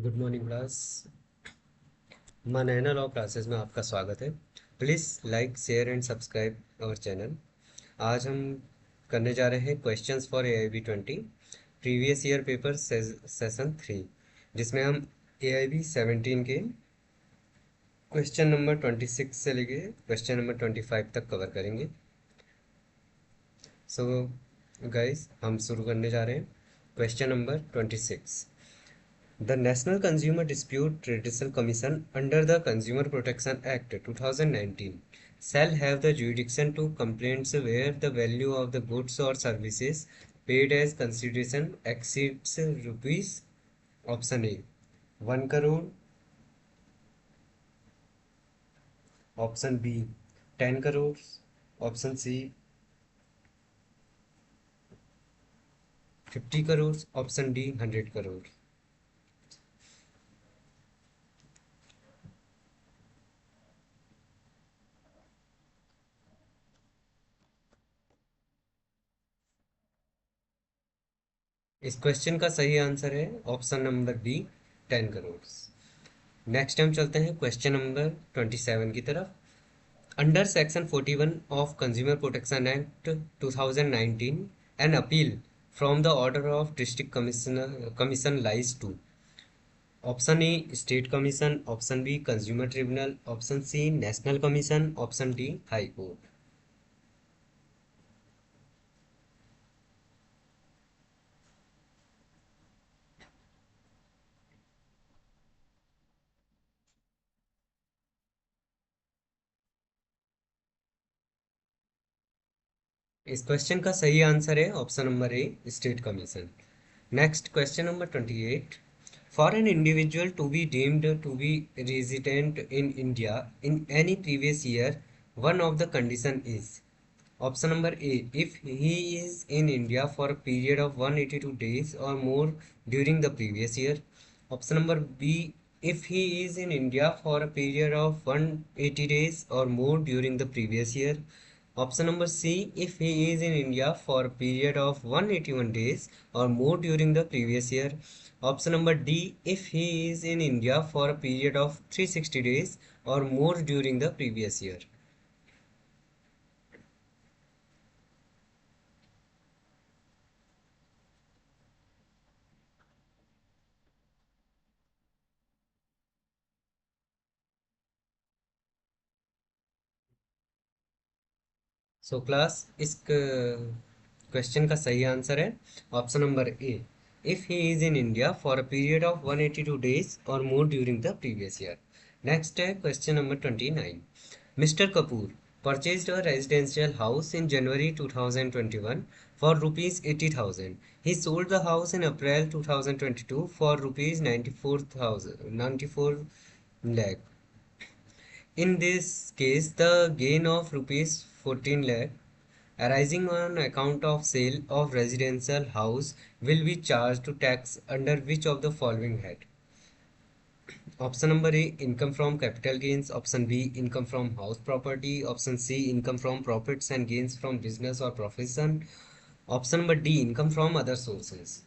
Good morning class. मनैना law classes में आपका स्वागत है। Please like share and subscribe our channel. आज हम करने जा रहे हैं questions for AIB 20 previous year paper session 3, जिसमें हम AIB 17 के क्वेश्चन नंबर 26 से लेके क्वेश्चन नंबर 25 तक कवर करेंगे। सो गाइस, हम शुरू करने जा रहे हैं। Question number 26। The National Consumer Dispute Redressal Commission under the Consumer Protection Act 2019 shall have the jurisdiction to complaints where the value of the goods or services paid as consideration exceeds rupees. Option A 1 crore, option B 10 crores, option C 50 crores, option D 100 crores. इस question का सही answer है option number B 10 crore. Next हम चलते हैं question number 27 की तरफ। Under Section 41 of Consumer Protection Act 2019, an appeal from the order of Commission lies to option A State Commission, option B Consumer Tribunal, option C National Commission, option D High Court. इस question का सही answer है option number A state commission. Next question number 28। For an individual to be deemed to be resident in India in any previous year, one of the condition is option number A if he is in India for a period of 182 days or more during the previous year, option number B if he is in India for a period of 180 days or more during the previous year, option number C if he is in India for a period of 181 days or more during the previous year, option number D if he is in India for a period of 360 days or more during the previous year. So class, इस question का सही answer है option number A if he is in India for a period of 182 days और more during the previous year. Next है question number 29। Mister Kapoor purchased a residential house in January 2021 for rupees 80,000. He sold the house in April 2022 for rupees 94 lakh. In this case, the gain of rupees 14 lakh arising on account of sale of residential house will be charged to tax under which of the following head? Option number A income from capital gains, option B income from house property, option C income from profits and gains from business or profession, option number D income from other sources.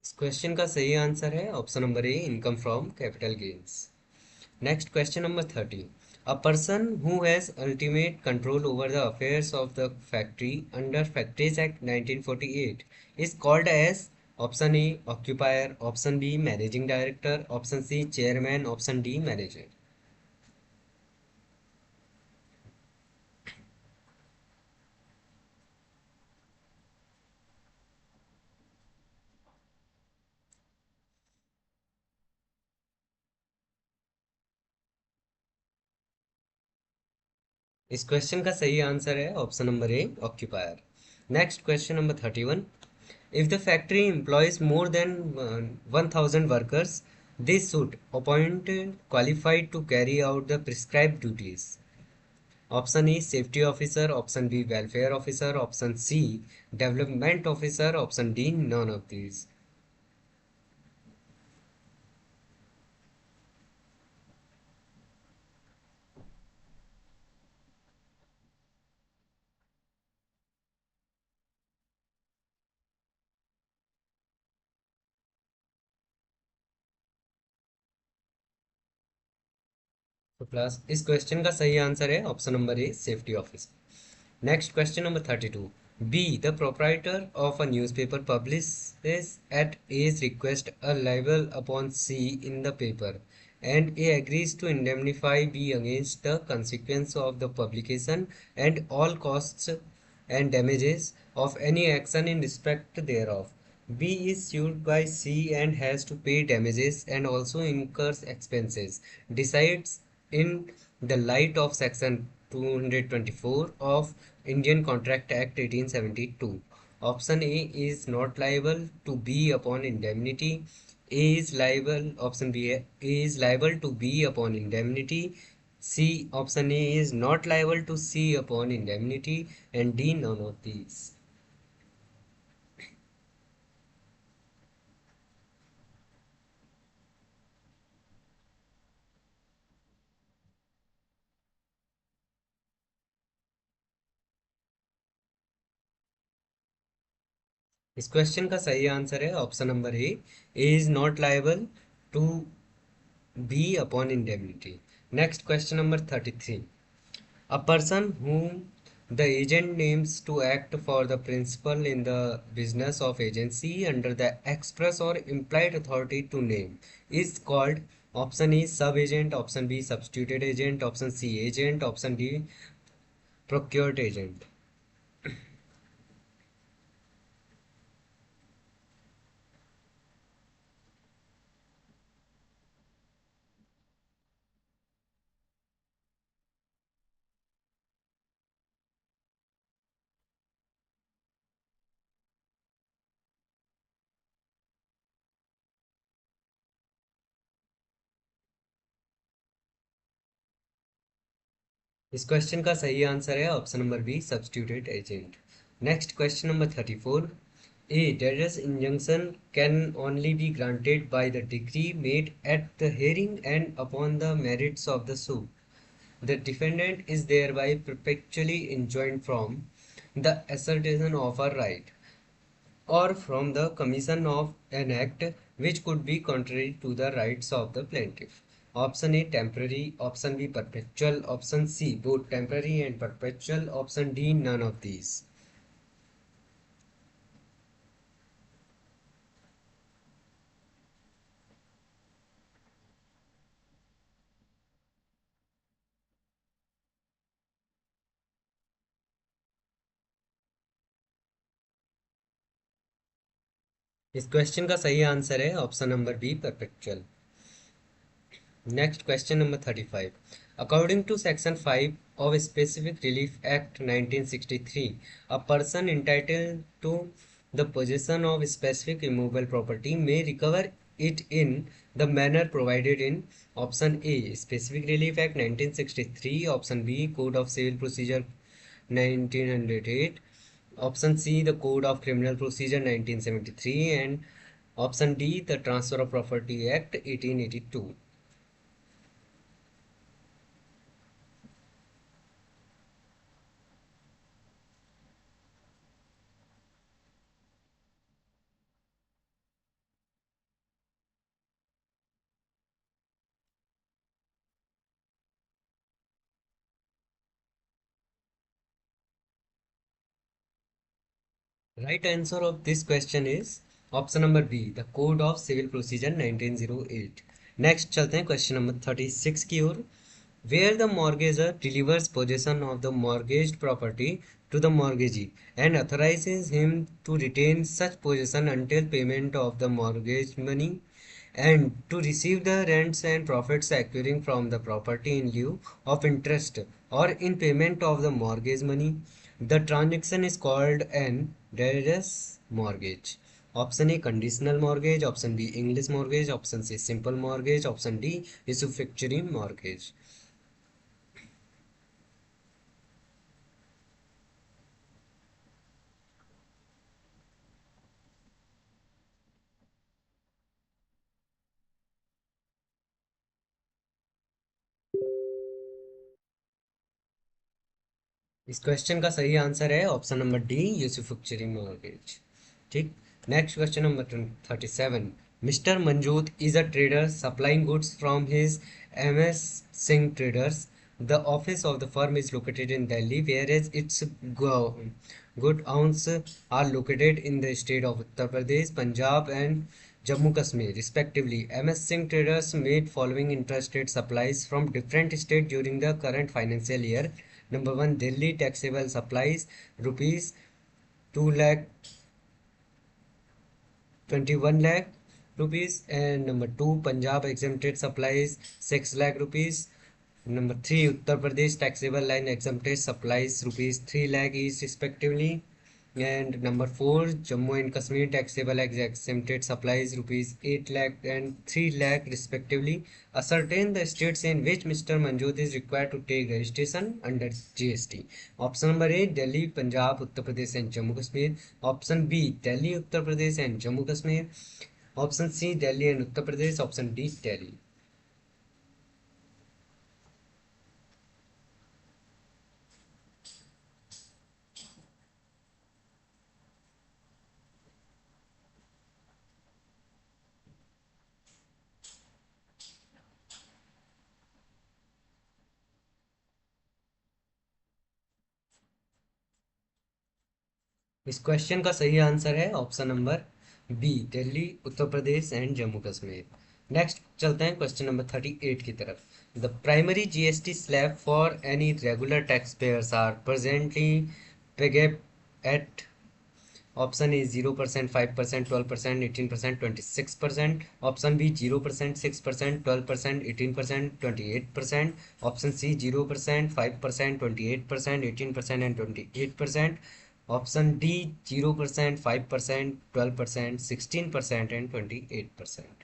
इस question का सही answer है option number A income from capital gains. Next question number 30। A person who has ultimate control over the affairs of the factory under Factories Act 1948 is called as option A occupier, option B managing director, option C chairman, option D manager. इस question का सही answer है option number A occupier. Next question number 31। If the factory employs more than 1,000 workers, they should appoint qualified to carry out the prescribed duties. Option E safety officer, option B welfare officer, option C development officer, option D none of these. तो class इस question का सही answer है option number A, safety officer. Next question number 32। B, the proprietor of a newspaper publishes at A's request a libel upon C in the paper, and A agrees to indemnify B against the consequence of the publication and all costs and damages of any action in respect thereof. B is sued by C and has to pay damages and also incurs expenses. Decides in the light of Section 224 of Indian Contract Act 1872. Option A is not liable to B upon indemnity. A is liable, option B, A is liable to B upon indemnity. C, option A is not liable to C upon indemnity, and D, none of these. इस question का सही answer है option number A is not liable to be upon indemnity. Next question number 33। A person whom the agent names to act for the principal in the business of agency under the express or implied authority to name is called, option A sub-agent, option B substituted agent, option C agent, option D procured agent। इस question का सही answer है option number B, substituted agent. Next question number 34। A debtor's injunction can only be granted by the decree made at the hearing and upon the merits of the suit. The defendant is thereby perpetually enjoined from the assertion of a right or from the commission of an act which could be contrary to the rights of the plaintiff. Option A temporary, option B perpetual, option C both temporary and perpetual, option D none of these। इस question का सही answer है option number B, perpetual. Next question number 35। According to section 5 of Specific Relief Act 1963, a person entitled to the possession of specific immovable property may recover it in the manner provided in option A Specific Relief Act 1963, option B Code of Civil Procedure 1908, option C the Code of Criminal Procedure 1973, and option D the Transfer of Property Act 1882। Right answer of this question is option number B, the code of civil procedure 1908। Next चलते हैं question number 36 की ओर। Where the mortgagor delivers possession of the mortgaged property to the mortgagee and authorizes him to retain such possession until payment of the mortgage money and to receive the rents and profits accruing from the property in lieu of interest or in payment of the mortgage money. The transaction is called an debtor's mortgage. Option A conditional mortgage, option B English mortgage, option C simple mortgage, option D usufructuary mortgage। इस question का सही answer है option number D, यूसुफुक्चरी mortgage. ठीक। Next question number 37। Mr. Manjot is a trader supplying goods from his MS Singh Traders. The office of the firm is located in Delhi, whereas its goods are located in the state of Uttar Pradesh, Punjab, and Jammu Kashmir, respectively. MS Singh Traders made following interstate supplies from different states during the current financial year. Number one, Delhi taxable supplies rupees 2 lakh 21 lakh rupees, and number 2, Punjab exempted supplies 6 lakh rupees. Number 3, Uttar Pradesh taxable line exempted supplies rupees 3 lakh each respectively. And number 4, Jammu and Kashmir taxable exempted supplies rupees 8 lakh and 3 lakh respectively. Ascertain the states in which Mr. Manjot is required to take registration under GST. Option number A, Delhi, Punjab, Uttar Pradesh and Jammu Kashmir. Option B, Delhi, Uttar Pradesh and Jammu Kashmir. Option C, Delhi and Uttar Pradesh. Option D, Delhi. इस question का सही answer है option number B, Delhi, Uttar Pradesh and Jammu Kashmir. Next चलते हैं question number 38 की तरफ। The primary GST slab for any regular tax payers are presently pegged at option A 0%, 5%, 12%, 18%, 26%। Option B 0%, 6%, 12%, 18%, 28%। Option C 0%, 5%, 28%, 18% and 28%। Option D 0%, 5%, 12%, 16% and 28%।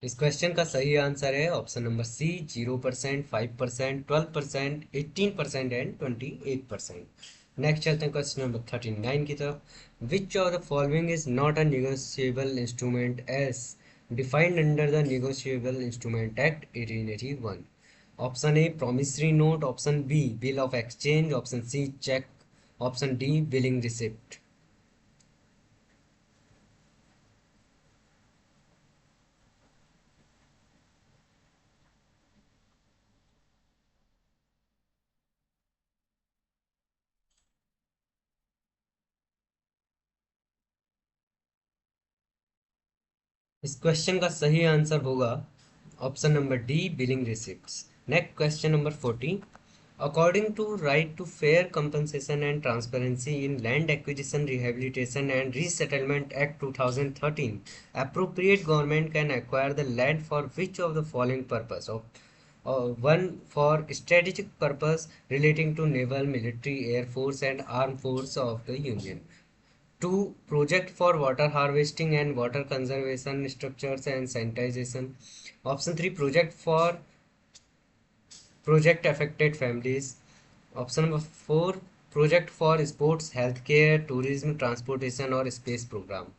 इस question का सही answer है option number C, 0%, 5%, 12%, 18% and 28%। Next चलते हैं question number 39 की तरफ। Which of the following is not a negotiable instrument as defined under the negotiable instrument act 1881? Option A promissory note, option B bill of exchange, option C cheque, option D billing receipt. इस question का सही answer होगा option number D, billing receipts. Next question number 40। According to Right to Fair Compensation and Transparency in Land Acquisition, Rehabilitation and Resettlement Act 2013, appropriate government can acquire the land for which of the following purpose? One, for strategic purpose relating to naval, military, air force and armed force of the Union. 2, project for water harvesting and water conservation structures and sanitization. Option 3, project for project affected families. Option number 4, project for sports, healthcare, tourism, transportation और space program।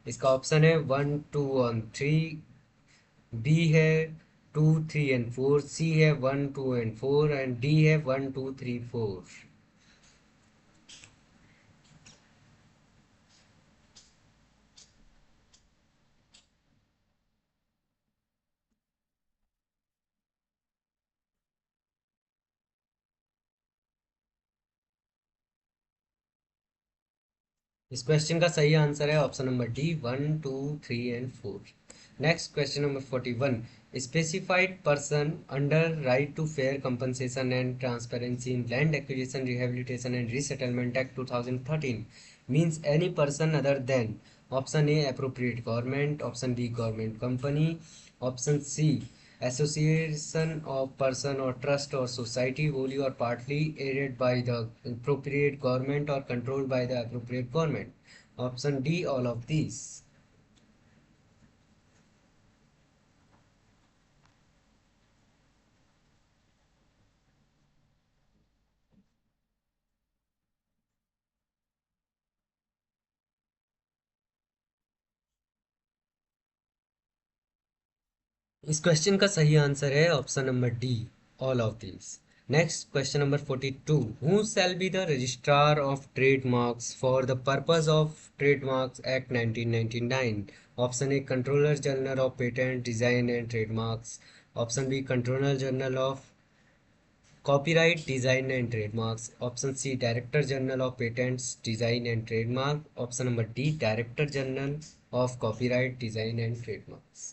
इसका option है 1, 2 और 3, B है 2, 3 and 4, सी है 1, 2 and 4 and D है 1, 2, 3, 4। इस question का सही आंसर है option number D, 1, 2, 3 and 4। Next question number 41। Specified person under right to fair compensation and transparency in land acquisition, rehabilitation and resettlement act 2013 means any person other than. Option A appropriate government, option B government company, option C association of person or trust or society wholly or partly aided by the appropriate government or controlled by the appropriate government. Option D, all of these। इस question का सही answer है option number D, all of these. Next question number 42, who shall be the registrar of trademarks for the purpose of trademarks act 1999? Option A controller general of patent design and trademarks, option B controller general of copyright design and trademarks, option C director general of patents design and trademark, option number D director general of copyright design and trademarks.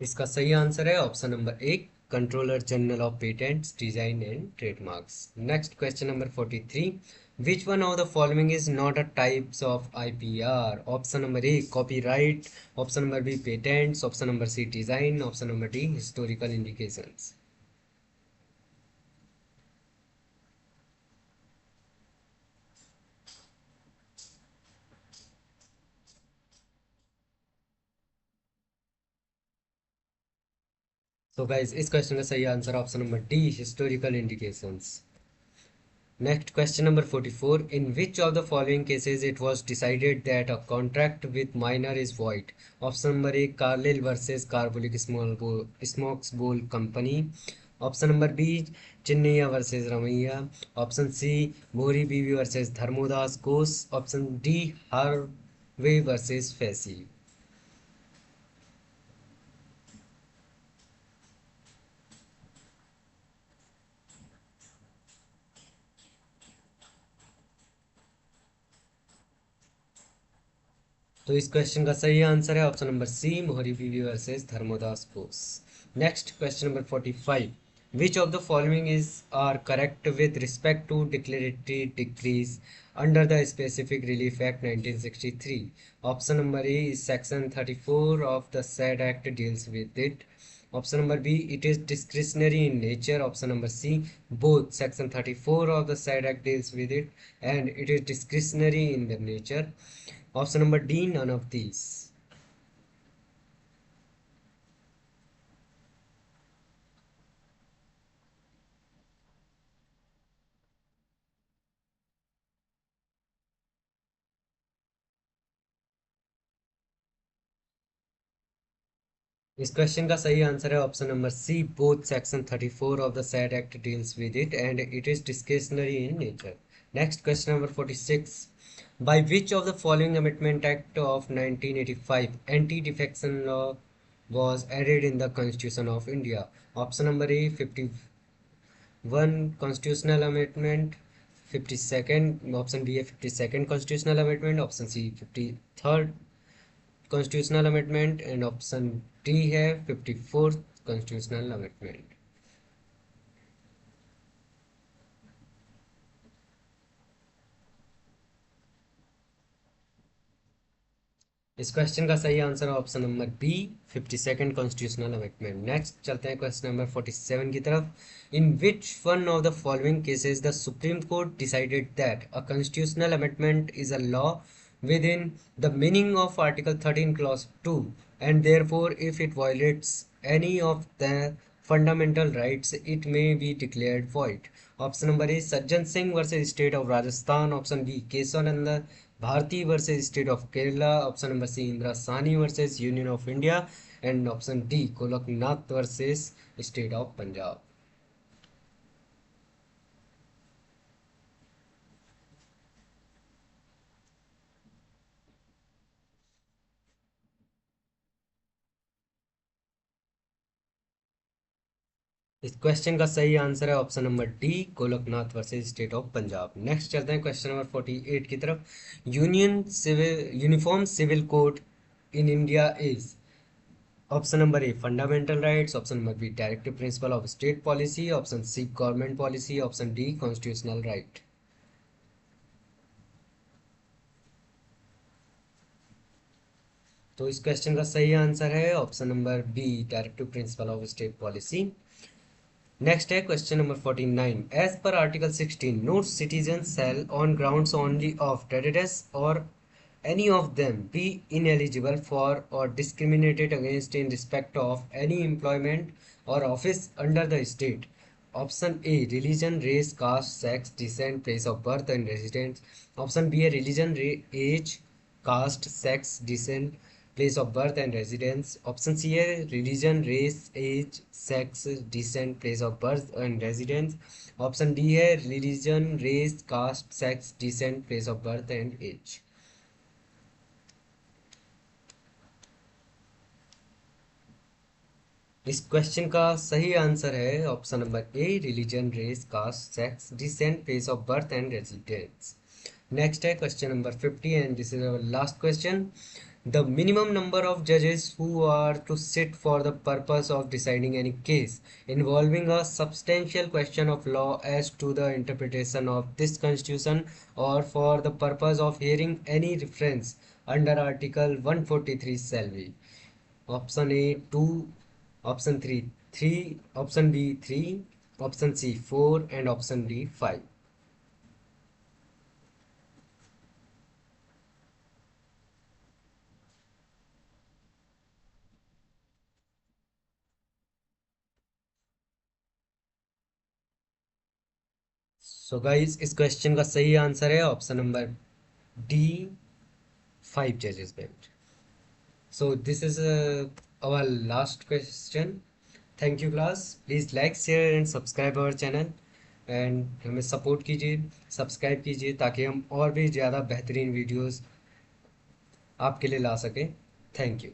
इसका सही answer है option number एक, controller general of patents design and trademarks. Next question number 43, which one of the following is not a types of IPR? Option number A copyright, option number B patents, option number C design, option number D historical indications. तो guys इस question का सही answer option number D historical indications. Next question number 44. In which of the following cases it was decided that a contract with minor is void? Option number A Carlyle versus Carbolic Smokes Bowl Company. Option number B Chinnaya versus Ramaiya. Option C Mori Bibi versus Dharmodas Ghosh. Option D Harvey versus Fessy. तो इस question का सही answer है option number C Mohori Bibee versus Dharmodas Bose. Next question number 45, which of the following is are correct with respect to declaratory decrees under the specific relief act 1963? Option number A is section 34 of the said act deals with it, option number B it is discretionary in nature, option number सी both section 34 of the said act deals with it and it is discretionary in the nature, option number D none of these. इस question का सही answer है option number C both section 34 of the said act deals with it and it is discretionary in nature. Next question number 46, by which of the following amendment act of 1985 anti defection law was added in the constitution of India? Option number A 51 constitutional amendment, 52nd option B है 52nd constitutional amendment, option C 53rd constitutional amendment and option D है 54th constitutional amendment। इस question का सही answer है option number B 52nd constitutional amendment. Next चलते हैं question number 47 की तरफ। In which one of the following cases the supreme court decided that a constitutional amendment is a law within the meaning of Article 13 Clause 2 and therefore if it violates any of the fundamental rights it may be declared void? Option number A Sajjan Singh versus State of Rajasthan, option B Kesavananda Bharti versus State of Kerala, option number C Indira Sahni versus Union of India and option D Goloknath versus State of Punjab। इस question का सही answer है option number D Golaknath versus state of Punjab. Next चलते हैं question number 48 की तरफ। Uniform civil code in India is, option number A fundamental rights, option number B directive principle of state policy, option C government policy, option D constitutional right. तो इस question का सही answer है option number B directive principle of state policy. Next है question number 49, as per article 16 no citizen shall on grounds only of terrorist और any of them be ineligible for or discriminated against in respect of any employment or office under the state. Option A, religion, race, caste, sex, descent, place of birth and residence. Option B, religion, age, caste, sex, descent, place of birth and residence. Option C, religion, race, age, sex, descent, place of birth and residence. Option D है religion, race, caste, sex, descent, place of birth and age. इस question का सही answer है option number A, religion, race, caste, sex, descent, place of birth and residence. Next है question number 50 and this is our last question. The minimum number of judges who are to sit for the purpose of deciding any case involving a substantial question of law as to the interpretation of this constitution or for the purpose of hearing any reference under Article 143 shall be. Option A 2, option 3, option B 3, option C 4 and option D 5. So guys, इस question का सही answer है option number D, 5 जजेस bench. So this is our last question. Thank you class. Please like, share and subscribe our channel. And हमें support कीजिए, subscribe कीजिए ताकि हम और भी ज़्यादा बेहतरीन वीडियोस आपके लिए ला सकें. Thank you.